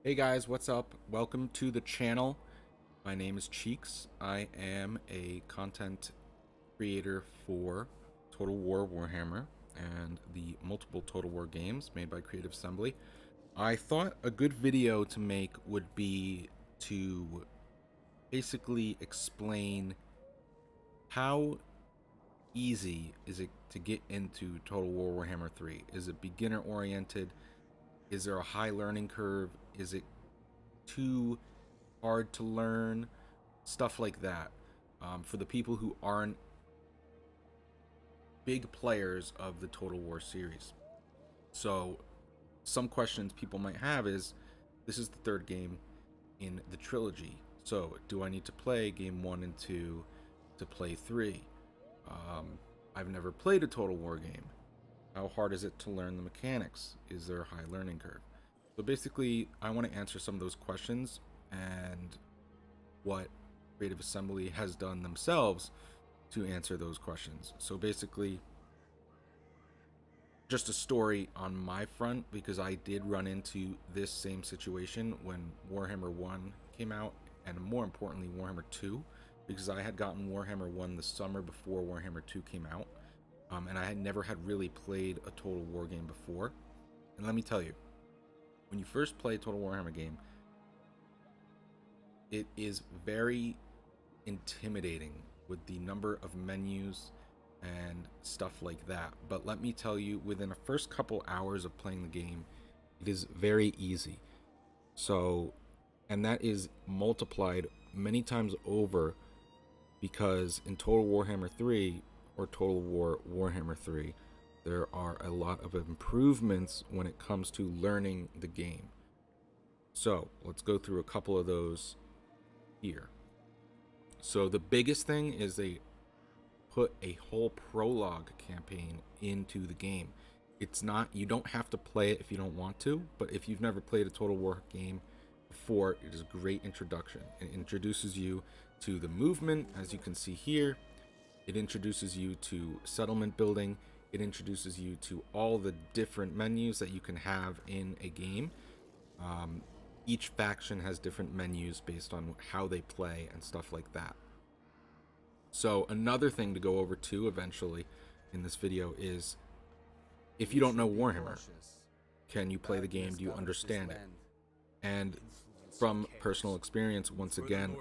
Hey guys, what's up? Welcome to the channel. My name is Cheeks. I am a content creator for Total War Warhammer and the multiple Total War games made by Creative Assembly. I thought a good video to make would be to basically explain how easy is it to get into Total War Warhammer 3. Is it beginner oriented? Is there a high learning curve? Is it too hard to learn? Stuff like that. For the people who aren't big players of the Total War series. So, some questions people might have is, this is the third game in the trilogy. So, do I need to play game 1 and 2 to play 3? I've never played a Total War game. How hard is it to learn the mechanics? Is there a high learning curve? So basically, I want to answer some of those questions and what Creative Assembly has done themselves to answer those questions. So basically, just a story on my front, because I did run into this same situation when Warhammer 1 came out, and more importantly, Warhammer 2, because I had gotten Warhammer 1 the summer before Warhammer 2 came out. And I had never had really played a Total War game before. And let me tell you, when you first play a Total Warhammer game, it is very intimidating with the number of menus and stuff like that. But let me tell you, within the first couple hours of playing the game, it is very easy. So, and that is multiplied many times over, because in Total Warhammer 3 or Total War Warhammer 3, there are a lot of improvements when it comes to learning the game. So let's go through a couple of those here. So the biggest thing is they put a whole prologue campaign into the game. It's not, you don't have to play it if you don't want to, but if you've never played a Total War game before, it is a great introduction. It introduces you to the movement, as you can see here. It introduces you to settlement building. It introduces you to all the different menus that you can have in a game. Each faction has different menus based on how they play and stuff like that. So another thing to go over too eventually in this video is, if you don't know Warhammer, can you play the game? Do you understand it? And from personal experience, once again,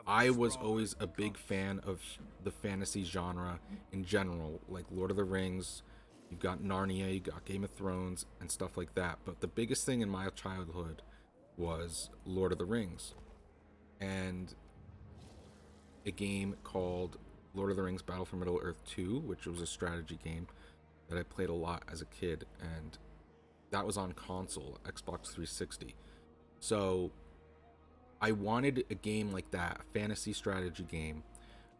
I was always a big fan of the fantasy genre in general, like Lord of the Rings. You've got Narnia, you got Game of Thrones, and stuff like that. But the biggest thing in my childhood was Lord of the Rings, and a game called Lord of the Rings Battle for Middle-earth 2, which was a strategy game that I played a lot as a kid, and that was on console, Xbox 360. So I wanted a game like that, a fantasy strategy game,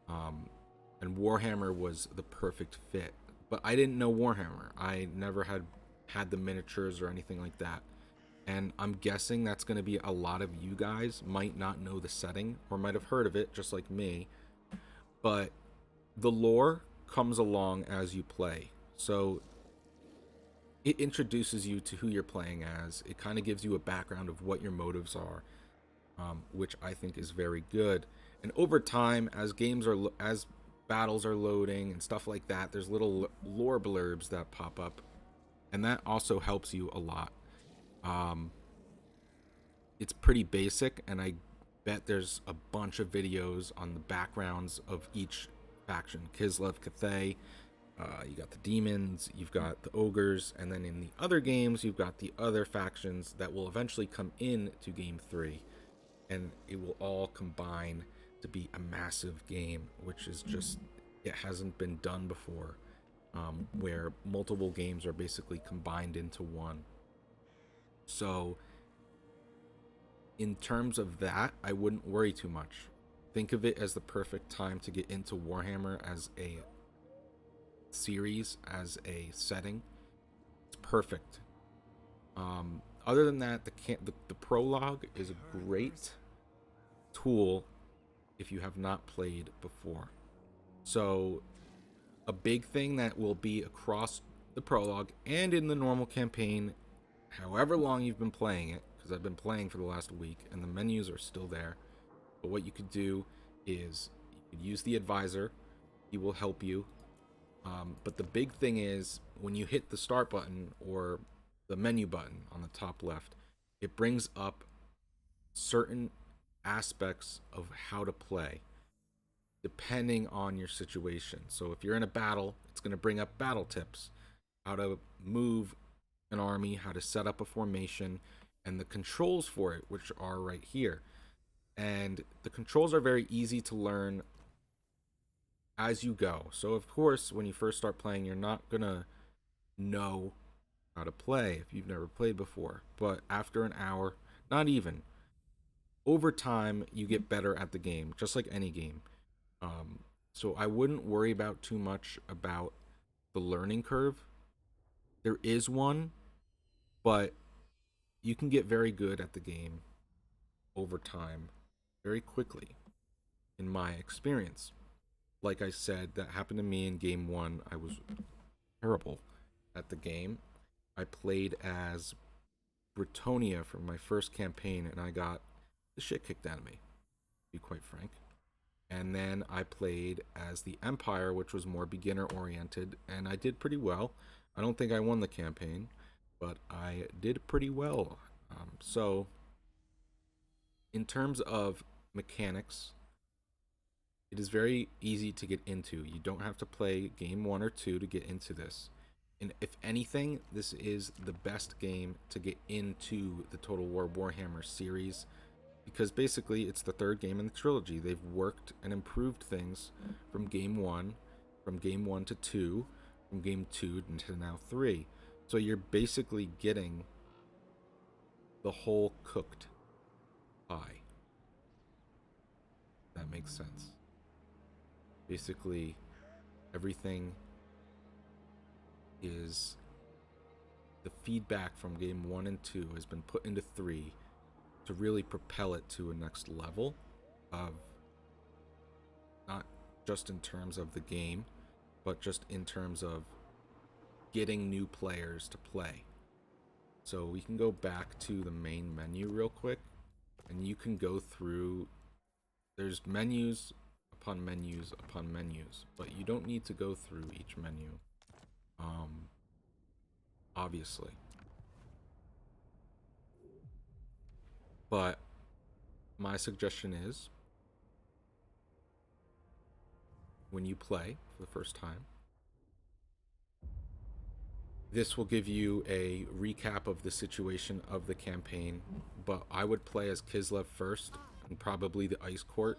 and Warhammer was the perfect fit. But I didn't know Warhammer. I never had the miniatures or anything like that. And I'm guessing that's going to be a lot of you guys might not know the setting, or might have heard of it just like me. But the lore comes along as you play. So it introduces you to who you're playing as. It kind of gives you a background of what your motives are, which I think is very good. And over time, as as battles are loading and stuff like that, there's little lore blurbs that pop up, and that also helps you a lot. It's pretty basic, and I bet there's a bunch of videos on the backgrounds of each faction. Kislev, Cathay, you got the demons, you've got the ogres, and then in the other games, you've got the other factions that will eventually come in to game 3, and it will all combine to be a massive game, which is just, it hasn't been done before, where multiple games are basically combined into one. So in terms of that, I wouldn't worry too much. Think of it as the perfect time to get into Warhammer as a series, as a setting. It's perfect. Other than that, the prologue is a great tool if you have not played before. So a big thing that will be across the prologue and in the normal campaign, however long you've been playing it, because because I've been playing for the last week and the menus are still there. But what you could do is you could use the advisor. He will help you. But the big thing is when you hit the start button or the menu button on the top left, it brings up certain aspects of how to play depending on your situation. So if you're in a battle, it's going to bring up battle tips, how to move an army, how to set up a formation, and the controls for it, which are right here. And the controls are very easy to learn as you go. So of course, when you first start playing, you're not going to know how to play if you've never played before. But after an hour, not even, over time, you get better at the game, just like any game. So I wouldn't worry about too much about the learning curve. There is one, but you can get very good at the game over time very quickly, in my experience. Like I said, that happened to me in game one. I was terrible at the game. I played as Britonia for my first campaign, and I got the shit kicked out of me, to be quite frank. And then I played as the Empire, which was more beginner oriented, and I did pretty well. I don't think I won the campaign, but I did pretty well. So, in terms of mechanics, it is very easy to get into. You don't have to play game 1 or 2 to get into this. And if anything, this is the best game to get into the Total War Warhammer series, because basically it's the third game in the trilogy. They've worked and improved things from game 1, from game 1 to 2, from game 2 to now 3. So you're basically getting the whole cooked pie. That makes sense. Basically, everything is the feedback from game 1 and 2 has been put into 3 to really propel it to a next level of, not just in terms of the game, but just in terms of getting new players to play. So we can go back to the main menu real quick, and you can go through, there's menus upon menus upon menus, but you don't need to go through each menu, obviously. But my suggestion is, when you play for the first time, this will give you a recap of the situation of the campaign, but I would play as Kislev first, and probably the Ice Court,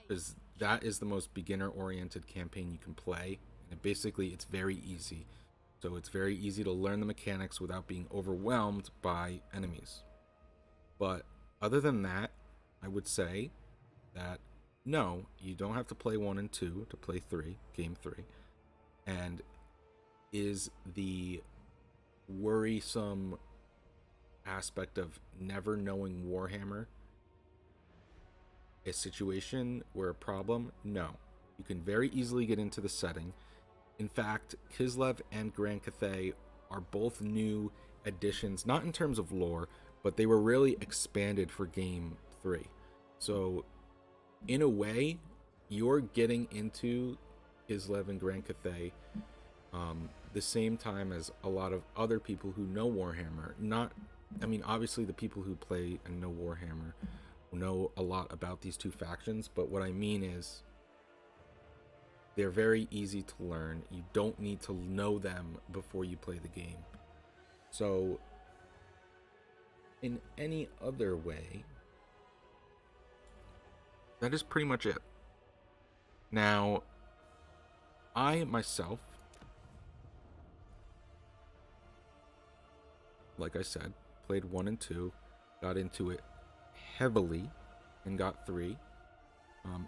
because that is the most beginner-oriented campaign you can play, and basically it's very easy. So it's very easy to learn the mechanics without being overwhelmed by enemies. But other than that, I would say that no, you don't have to play 1 and 2 to play 3, game 3. And is the worrisome aspect of never knowing Warhammer a situation or a problem? No. You can very easily get into the setting. In fact, Kislev and Grand Cathay are both new additions, not in terms of lore, but they were really expanded for game 3. So, in a way, you're getting into Kislev and Grand Cathay the same time as a lot of other people who know Warhammer. Obviously the people who play and know Warhammer know a lot about these two factions, but what I mean is they're very easy to learn. You don't need to know them before you play the game. So, in any other way, that is pretty much it. Now, I myself, like I said, played 1 and 2, got into it heavily, and got 3.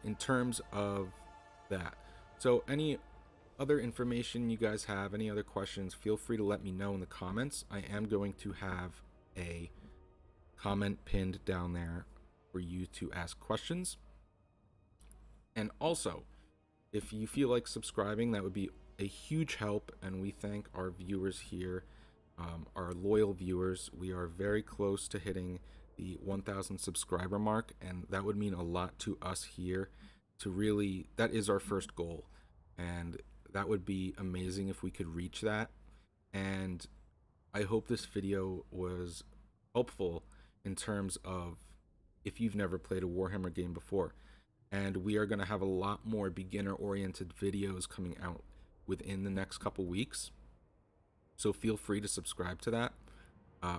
In terms of that. So any other information you guys have, any other questions, feel free to let me know in the comments. I am going to have a comment pinned down there for you to ask questions. And also, if you feel like subscribing, that would be a huge help, and we thank our viewers here our loyal viewers. We are very close to hitting the 1,000 subscriber mark, and that would mean a lot to us here. To really, that is our first goal, and that would be amazing if we could reach that. And I hope this video was helpful in terms of if you've never played a Warhammer game before. And we are going to have a lot more beginner oriented videos coming out within the next couple weeks. So feel free to subscribe to that.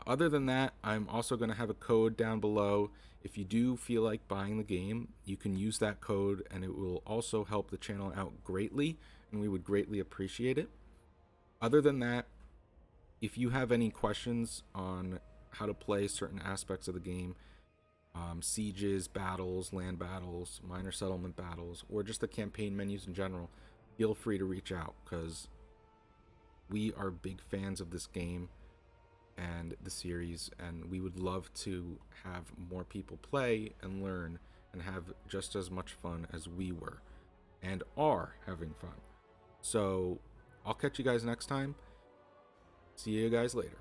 Other than that, I'm also going to have a code down below. If you do feel like buying the game, you can use that code, and it will also help the channel out greatly, and we would greatly appreciate it. Other than that, if you have any questions on how to play certain aspects of the game, sieges, battles, land battles, minor settlement battles, or just the campaign menus in general, feel free to reach out, because we are big fans of this game and the series, and we would love to have more people play and learn and have just as much fun as we were and are having fun. So I'll catch you guys next time. See you guys later.